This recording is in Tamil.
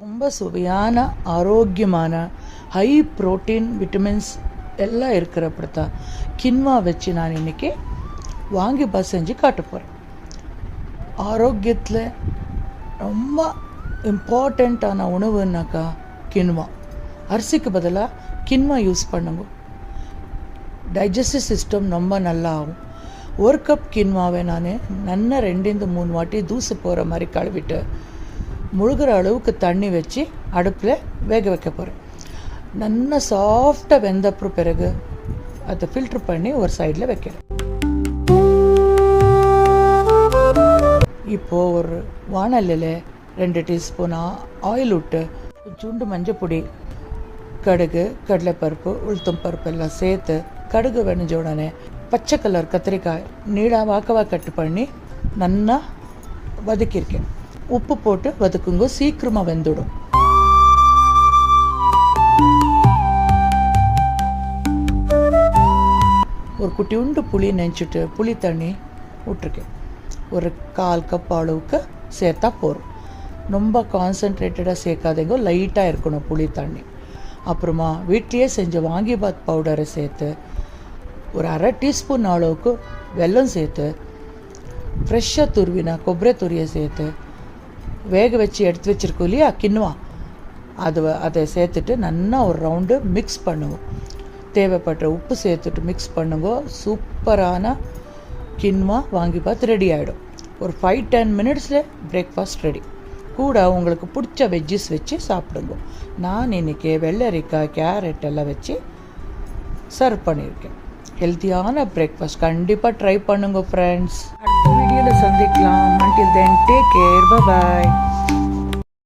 ரொம்ப சுவையான ஆரோக்கியமான ஹை ப்ரோட்டீன் விட்டமின்ஸ் எல்லாம் இருக்கிறப்பதான் கின்வா வச்சு நான் இன்றைக்கி வாங்கி செஞ்சு காட்ட போகிறேன். ஆரோக்கியத்தில் ரொம்ப இம்பார்ட்டண்ட்டான உணவுன்னாக்கா கின்வா. அரிசிக்கு பதிலாக கின்வா யூஸ் பண்ணுங்க. டைஜஸ்டிவ் சிஸ்டம் ரொம்ப நல்லா ஆகும். ஒரு கப் கின்வாவை நான் நல்லா 2-3 வாட்டி தூசு போகிற மாதிரி கழுவிட்டு முழுகிற அளவுக்கு தண்ணி வச்சு அடுப்பில் வேக வைக்க போகிறேன். நல்லா சாஃப்டாக வெந்தப்புறம் பிறகு அதை ஃபில்ட்ரு பண்ணி ஒரு சைடில் வைக்கிறேன். இப்போது ஒரு வாணலில் 2 டீஸ்பூன் ஆயில் விட்டு கொஞ்சோண்டு மஞ்சள் பொடி, கடுகு, கடலைப்பருப்பு, உளுத்தம் பருப்பு எல்லாம் சேர்த்து கடுகு வெடிஞ்ச உடனே பச்சை கலர் கத்திரிக்காய் வாக்கவாக கட்டு பண்ணி நல்லா வதக்கியிருக்கேன். உப்பு போட்டு வதக்குங்க, சீக்கிரமாக வெந்துடும். ஒரு குட்டி உண்டு புளி நெஞ்சிட்டு புளி தண்ணி விட்டுருக்கேன். ஒரு 1/4 கப் அளவுக்கு சேர்த்தா போதும். ரொம்ப கான்சன்ட்ரேட்டடாக சேர்க்காதீங்க, லைட்டாக இருக்கணும் புளி தண்ணி. அப்புறமா வீட்லேயே செஞ்ச வாங்கிபாத் பவுடரை சேர்த்து ஒரு 1/2 டீஸ்பூன் அளவுக்கு வெல்லம் சேர்த்து ஃப்ரெஷ்ஷாக துருவினா கொಬ್ಬರಿ துரியை சேர்த்து வேக வச்சு எடுத்து வச்சுருக்கோம் இல்லையா கின்வா, அதை சேர்த்துட்டு நல்லா ஒரு ரவுண்டு மிக்ஸ் பண்ணுவோம். தேவைப்பட்ட உப்பு சேர்த்துட்டு மிக்ஸ் பண்ணுங்க. சூப்பரான கின்வா வாங்கிபாத் ரெடி ஆகிடும். ஒரு 5-10 மினிட்ஸில் பிரேக்ஃபாஸ்ட் ரெடி. கூட உங்களுக்கு பிடிச்ச வெஜ்ஜஸ் வச்சு சாப்பிடுங்க. நான் இன்றைக்கி வெள்ளரிக்காய், கேரட் எல்லாம் வச்சு சர்வ் பண்ணியிருக்கேன். ஹெல்த்தியான பிரேக்ஃபாஸ்ட் கண்டிப்பாக ட்ரை பண்ணுங்க ஃப்ரெண்ட்ஸ். அடுத்த வீடியோவில் சந்திக்கலாம். until then take care, bye bye.